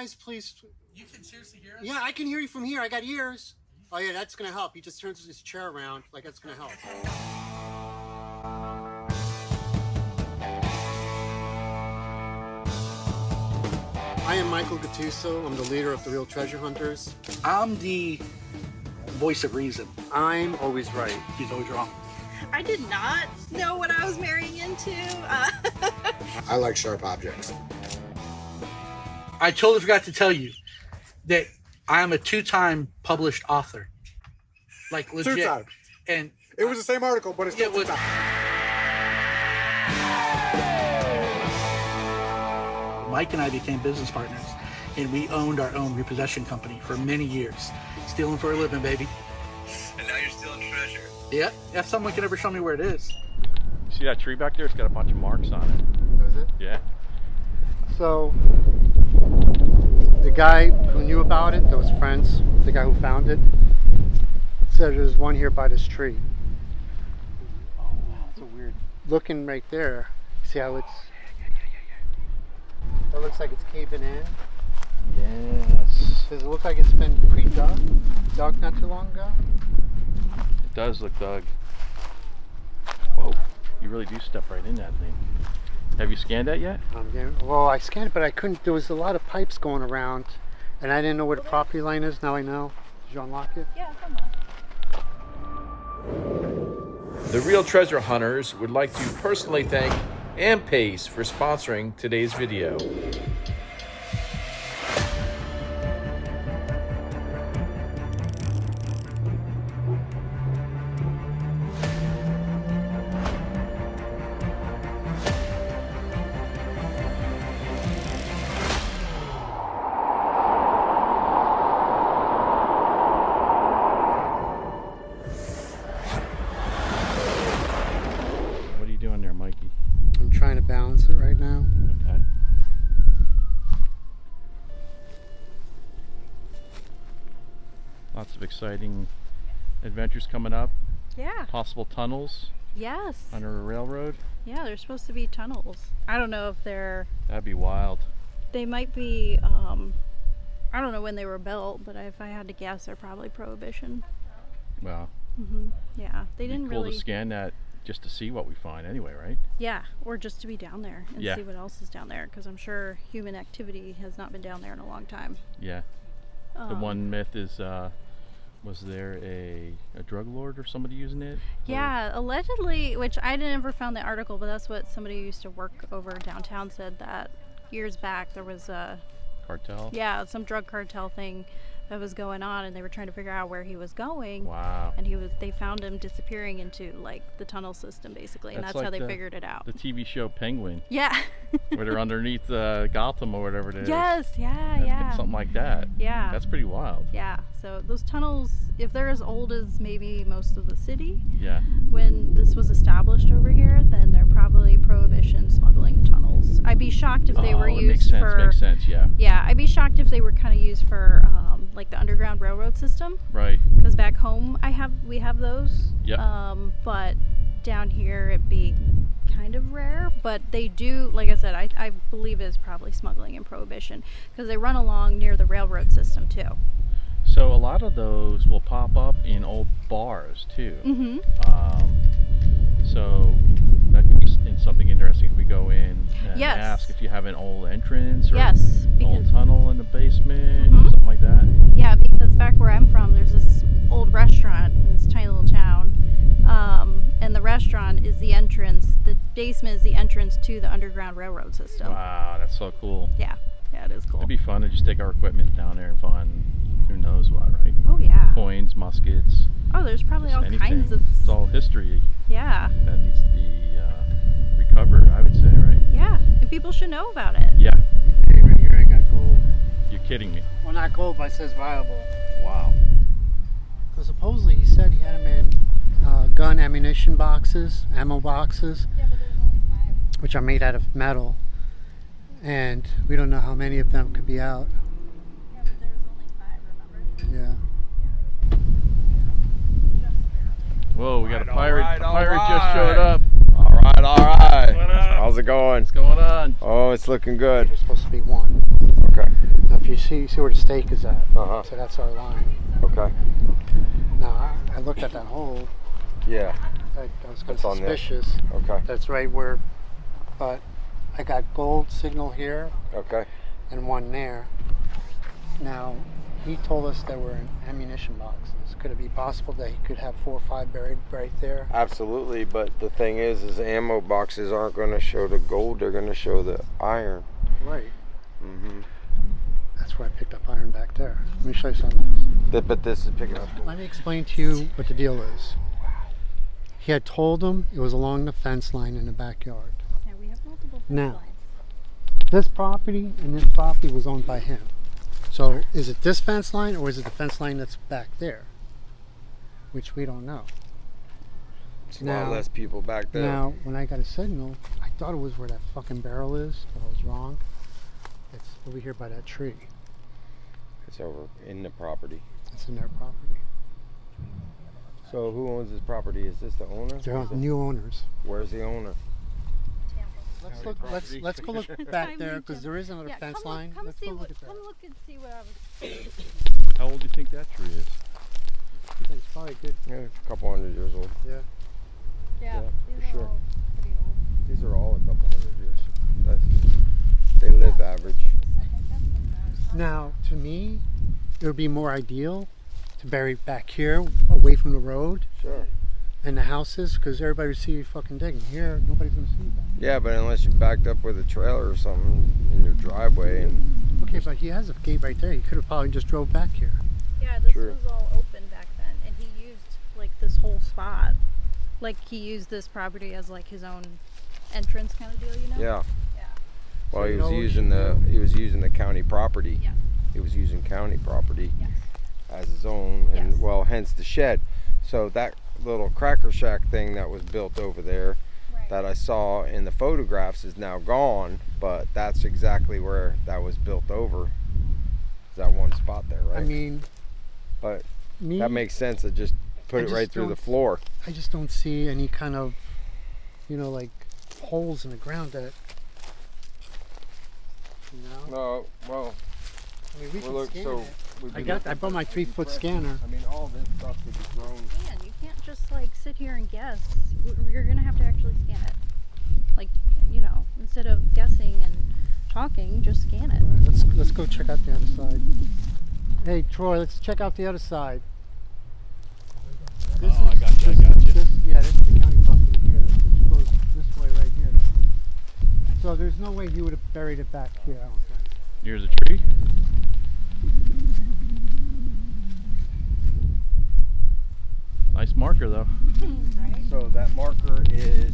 guys please? You can seriously hear us? Yeah, I can hear you from here. I got ears. Oh yeah, that's gonna help. He just turns his chair around, like that's gonna help. I am Michael Gattuso. I'm the leader of the Real Treasure Hunters. I'm the voice of reason. I'm always right. He's always wrong. I did not know what I was marrying into. I like sharp objects. I totally forgot to tell you that I am a 2-time published author. Like legit. 2 times. And It was the same article, but it's still it was. 2 times. Mike and I became business partners, and we owned our own repossession company for many years. Stealing for a living, baby. And now you're stealing treasure. Yep. If someone can ever show me where it is. See that tree back there? It's got a bunch of marks on it. Does it? Yeah. So, the guy who knew about it, those friends, the guy who found it, said there's one here by this tree. Oh wow, it's a weird looking right there. See how it's? That looks like it's caving in. Yes. Does it look like it's been pre-dug? Dug not too long ago? It does look dug. Whoa. You really do step right in that thing. Have you scanned that yet? Well, I scanned it, but I couldn't. There was a lot of pipes going around, and I didn't know where the property line is. Now I know. Did you unlock it? Yeah, come on. The Real Treasure Hunters would like to personally thank Pace for sponsoring today's video. What are you doing there, Mikey? I'm trying to balance it right now. Okay. Lots of exciting adventures coming up. Yeah. Possible tunnels Yes. under a railroad. Yeah, there's supposed to be tunnels. I don't know if they're. That'd be wild. They might be. I don't know when they were built, but if I had to guess, they're probably Prohibition. Wow. Yeah, they It'd didn't be cool really. to scan that just to see what we find anyway, right? Yeah, or just to be down there and Yeah. see what else is down there, because I'm sure human activity has not been down there in a long time. Yeah. The one myth is, was there a drug lord or somebody using it? Yeah, allegedly, which I never found the article, but that's what somebody who used to work over downtown said, that years back there was a Cartel? some drug cartel thing that was going on, and they were trying to figure out where he was going. Wow. And they found him disappearing into like the tunnel system basically, and That's that's how like they figured it out. The TV show Penguin, Yeah. where they're underneath Gotham or whatever it is. Yes, yeah, That's yeah. something like that. Yeah. That's pretty wild. Yeah, so those tunnels, if they're as old as maybe most of the city, Yeah. when this was established over here, then they're probably Prohibition smuggling tunnels. I'd be shocked if they were it used makes sense, for. makes sense, yeah. Yeah, I'd be shocked if they were kind of used for like the Underground Railroad system, Right. because back home we have those. Yep. But down here it'd be kind of rare. But they do, like I said, I believe it's probably smuggling and Prohibition, because they run along near the railroad system too. So a lot of those will pop up in old bars too. Mm-hmm. So that could be something interesting if we go in and Yes. ask if you have an old entrance or Yes, an old because tunnel in the basement, Mhm. something like that. yeah, because back where I'm from, there's this old restaurant in this tiny little town, and the restaurant is the entrance. The basement is the entrance to the Underground Railroad system. Wow, that's so cool. Yeah, it is cool. It'd be fun to just take our equipment down there and find who knows what, right? Oh yeah. Coins, muskets, Oh, there's probably just all anything. kinds of. It's all history Yeah, that needs to be recovered, I would say, right? yeah, and people should know about it. Yeah. Hey, right here I got gold. You're kidding me. Well, not gold, but it says viable. Wow. Because supposedly he said he had them in gun ammunition boxes, ammo boxes, Yeah, but there's only 5. which are made out of metal. And we don't know how many of them could be out. Yeah, but there's only 5. Remember? Yeah. Whoa, we got a All pirate. right, A all pirate just right. showed up. All right. What up? How's it going? What's going on? Oh, it's looking good. There's supposed to be one. Okay. Now, if you see where the stake is at, Uh-huh. so that's our line. Okay. Now, I looked at that hole. Yeah. I was kind It's of on there. suspicious. Okay. That's right where, but I got gold signal here Okay. and one there. Now, he told us there were in ammunition boxes. Could it be possible that he could have 4 or 5 buried right there? Absolutely, but the thing is ammo boxes aren't going to show the gold. They're going to show the iron. Right. Mm-hmm. That's where I picked up iron back there. Let me show you something. But this is picking up. Let me explain to you what the deal is. He had told him it was along the fence line in the backyard. Yeah, we have multiple fence Now, lines. this property and this property was owned by him. So is it this fence line or is it the fence line that's back there? Which we don't know. It's a lot less people back there. Now, when I got a signal, I thought it was where that fucking barrel is, but I was wrong. It's over here by that tree. It's over in the property. It's in their property. So who owns this property? Is this the owner? They're new owners. Where's the owner? Let's go look back there because there is another fence line. Let's go look at that. Come look and see what I was. How old do you think that tree is? I think it's probably good. Yeah, it's a couple hundred years old. Yeah. Yeah, for these are sure. all pretty old. These are all a couple hundred years. They live average. Now, to me, it would be more ideal to bury it back here, away from the road Sure. and the houses, because everybody would see you fucking digging. Here, nobody's gonna see that. Yeah, but unless you backed up with a trailer or something in your driveway and Okay, but he has a gate right there. He could have probably just drove back here. Yeah, this True. was all open back then, and he used like this whole spot. Like he used this property as like his own entrance kind of deal, you know? yeah. Yeah. Well, So he you was know what using you he was using the county property. Yes. He was using county property Yes. as his own, and Yes. well, hence the shed. So that little cracker shack thing that was built over there Right. that I saw in the photographs is now gone, but that's exactly where that was built over. Is that one spot there, right? I mean, but me, that makes sense to just put I it right just through the don't- floor. I just don't see any kind of, like holes in the ground that, No, well, I mean, we we're can look, scan so it. we'd I be got. looking I brought for my some 3-foot impressions. scanner. I mean, all this stuff could be grown. Man, you can't just like sit here and guess. You're gonna have to actually scan it. Like, instead of guessing and talking, just scan it. All right, let's go check out the other side. Hey Troy, let's check out the other side. This Oh, I got you, I got you. Yeah, this is the county property here, which goes this way right here. So there's no way you would have buried it back here, I don't think. Here's a tree. Nice marker though. Right? So that marker is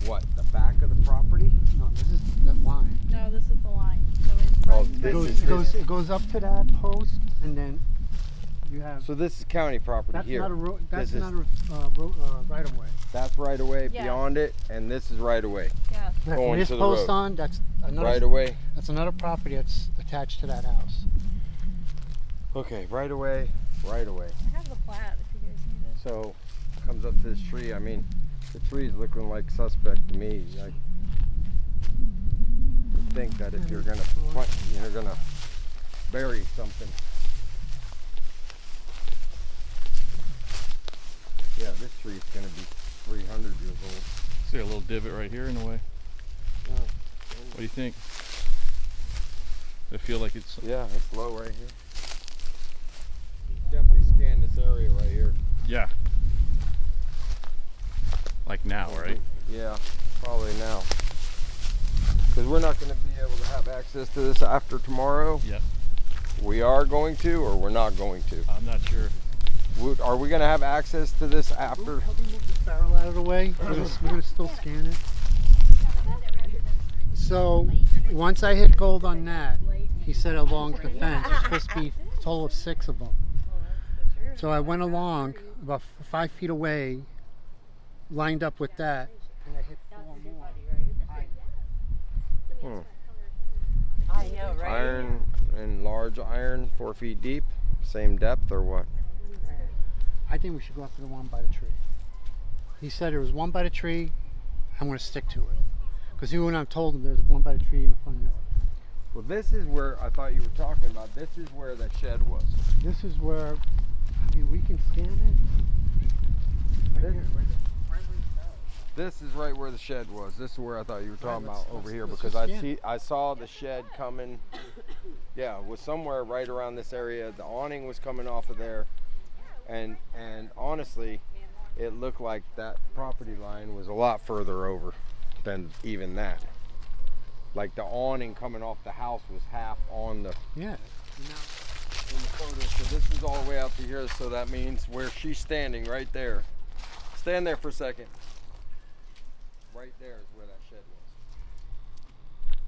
what? The back of the property? No, this is the line. No, this is the line. So it's Oh, right. this It goes up to that post, and then you have. So this is county property That's here. not a road. That's This is- not a right of way. That's right away Yeah. beyond it, and this is right away. Yeah. Going This to the post road. on, that's another. Right away. That's another property that's attached to that house. Okay, right away, right away. I have the plat if you guys need it. So comes up to this tree. I mean, the tree's looking like suspect to me. I would think that if you're gonna bury something. Yeah, this tree's gonna be 300 years old. See a little divot right here in a way. Yeah, What do you think? I feel like it's yeah, it's low right here. Definitely scan this area right here. yeah. Like now, right? Yeah, probably now. Because we're not going to be able to have access to this after tomorrow. Yep. We are going to, or we're not going to. I'm not sure. Are we going to have access to this after? Help me move this barrel out of the way. We're gonna still scan it. So once I hit gold on that, he said along the fence. There's supposed to be a total of 6 of them. So I went along about 5 feet away, lined up with that, and I hit 4 more. I know, right? Iron and large iron, 4 feet deep, same depth or what? I think we should go after the one by the tree. He said there was one by the tree. I'm going to stick to it. Because he went and told him there's one by the tree in the front yard. Well, this is where I thought you were talking about. This is where the shed was. This is where, I mean, we can scan it. Right here, This is right where the shed was. This is where I thought you were talking let's- about over here, let's because just scan. I saw the shed coming. Yeah, it was somewhere right around this area. The awning was coming off of there, and honestly, it looked like that property line was a lot further over than even that. Like the awning coming off the house was half on the Yeah. in the photo. So this is all the way out to here. So that means where she's standing right there. Stand there for a second. Right there is where that shed was.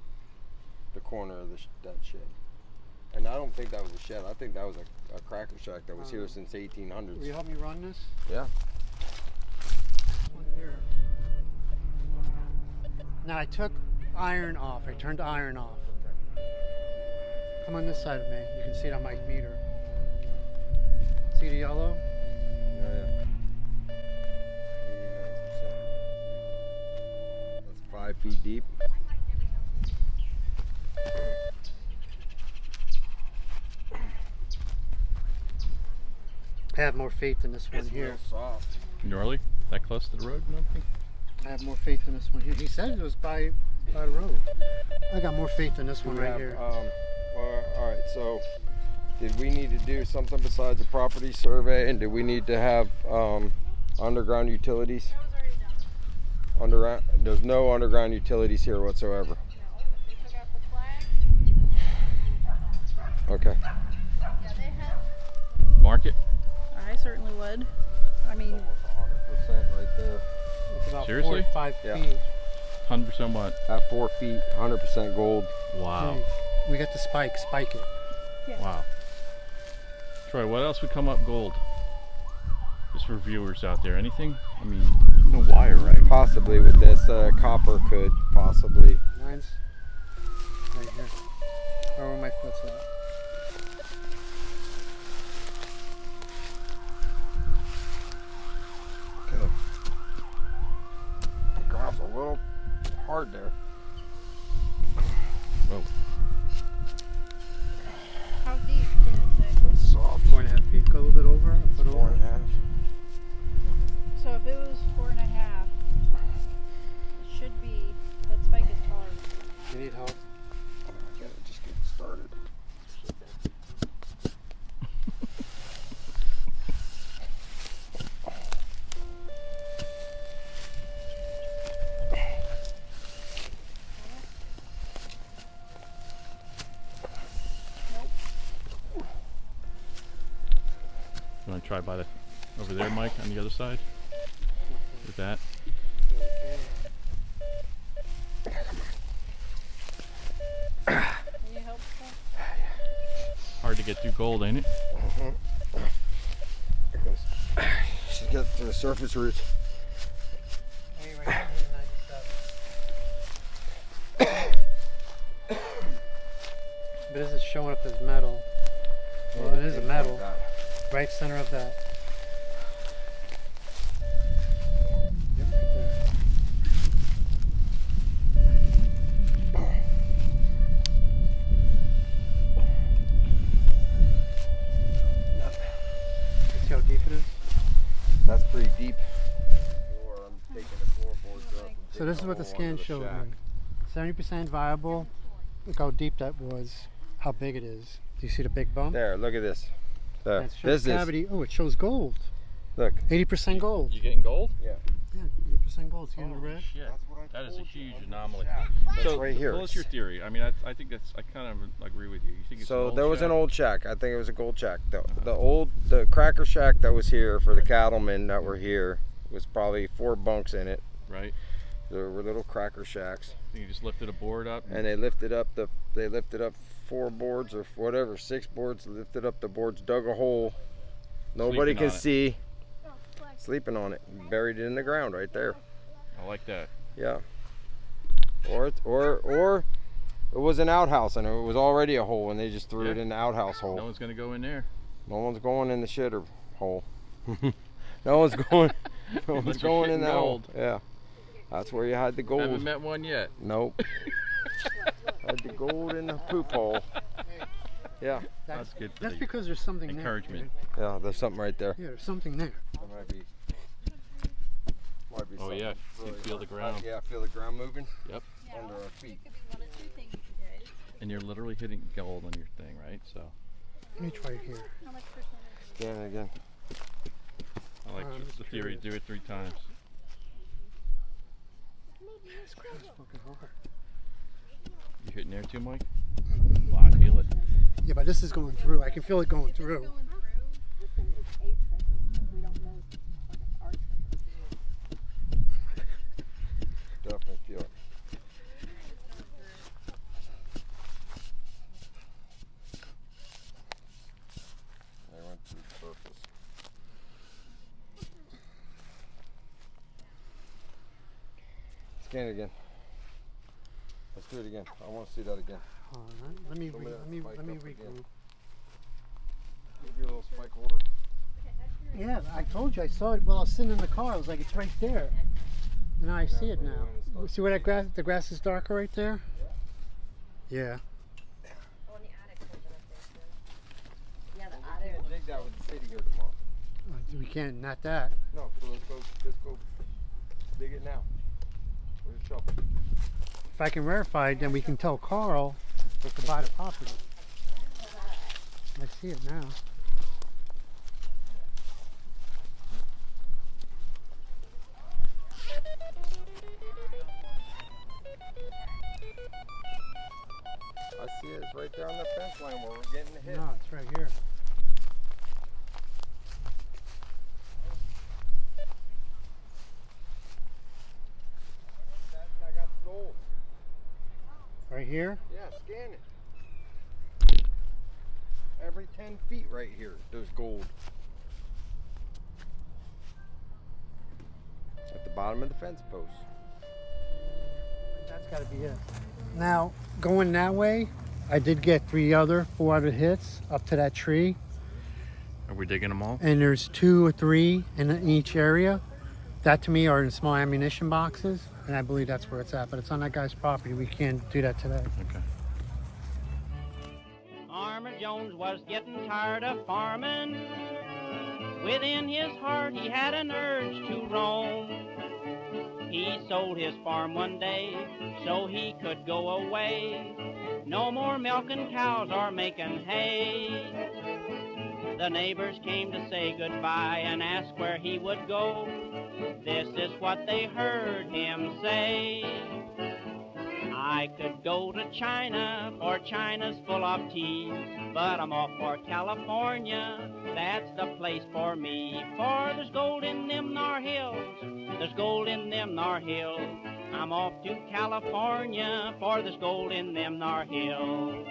The corner of that shed. And I don't think that was a shed. I think that was a cracker shack that was here since 1800s. Will you help me run this? Yeah. One here. Now I took iron off. I turned the iron off. Come on this side of me. You can see it on my meter. See the yellow? Yeah. That's 5 feet deep. I have more faith in this one It's here. real soft. Gnarly? That close to the road and everything? I have more faith in this one here. He said it was by the road. I got more faith in this one We right have, here. all right, so did we need to do something besides a property survey, and do we need to have underground utilities? Underground, there's no underground utilities here whatsoever. Okay. Market? I certainly would. I mean, 100% right there. It's about Seriously? 4 or 5 Yeah. feet. 100% what? At 4 feet, 100% gold. Wow. Hey, we got the spike it. Wow. Troy, what else would come up gold? Just for viewers out there, anything? I mean, no wire, right? Possibly with this copper could possibly. Mine's right here. Or where my foot's at. Okay. The ground's a little hard there. Whoa. how deep did it say? That's soft. 4.5 feet. Go a little bit over. A foot over. 4.5. So if it was 4.5, it should be, that spike is taller. You need help. I gotta just get started. You want to try by the over there, Mike, on the other side? With that? Can you help with that? Hard to get through gold, ain't it? Here goes. Should get to the surface roots. But this is showing up as metal. Well, it is a metal. Right center of that. Yep, right there. See how deep it is? That's pretty deep. I'm taking the floorboards up and So this is digging what a the hole scan under the showed shack. me. 70% viable. Look how deep that was. How big it is. Do you see the big bump? There, look at this. There. That shows This is, cavity. Oh, it shows gold. look. 80% gold. You getting gold? Yeah. Yeah, 80% gold. See in the red? Shit. That is a huge anomaly. That's So, right here. what's your theory? I mean, I think that's, I kind of agree with you. You think it's So an old there was an shack? old shack. I think it was a gold shack. The cracker shack that was here for the cattlemen that were here was probably 4 bunks in it. Right? There were little cracker shacks, You just lifted a board up? and they lifted up 4 boards or whatever, 6 boards. Lifted up the boards, dug a hole. Nobody Sleeping can on it. see. Sleeping on it, buried it in the ground right there. I like that. Yeah. Or it was an outhouse and it was already a hole and they just threw it Yeah. in the outhouse hole. No one's going to go in there. No one's going in the shitter hole. No one's going. No one's Unless you're going in shitting that hole. gold. Yeah. That's where you hide the gold. Haven't met one yet. Nope. Hide the gold in the poop hole. Yeah. That's good for That's the because there's something encouragement. there. Yeah, there's something right there. Yeah, there's something there. There might be Oh something yeah, you can really feel the hard. ground. Yeah, feel the ground moving Yep. under our feet. It could be one of two things, you guys. And you're literally hitting gold on your thing, right? So Let me try it here. How much percentage? Scan it again. I like I'm the just theory. curious. Do it 3 times. This ground's fucking hard. You hitting there too, Mike? Well, I feel it. Yeah, but this is going through. I can feel it going through. Listen, it's a treasure. We don't know what our treasure is. Definitely feel it. They went through the surface. Scan it again. Let's do it again. I want to see that again. All right, let me Let me spike let me up again. regroup. Give you a little spike holder. Yeah, I told you I saw it while I was sitting in the car. I was like, it's right there. And now I see it now. See where that grass? The grass is darker right there. Yeah. Oh, in the attic. Yeah, the attic. We'll dig that with the city here tomorrow. We can't. Not that. No, so let's go dig it now. With a shovel. If I can verify, then we can tell Carl to buy the property. I see it now. I see it. It's right there on the fence line where we're getting the hit. No, it's right here. I got the gold. Right here. Yeah, scan it. Every 10 feet right here, there's gold. At the bottom of the fence post. That's got to be it. Now, going that way, I did get 4 other hits up to that tree. Are we digging them all? And there's 2 or 3 in each area. That to me are in small ammunition boxes, and I believe that's where it's at. But it's on that guy's property. We can't do that today. Okay. Farmer Jones was getting tired of farming. Within his heart he had an urge to roam. He sold his farm one day so he could go away. No more milking cows or making hay. The neighbors came to say goodbye and ask where he would go. This is what they heard him say. I could go to China, for China's full of tea. But I'm off for California, that's the place for me. For there's gold in them nar hills, there's gold in them nar hills. I'm off to California, for there's gold in them nar hills.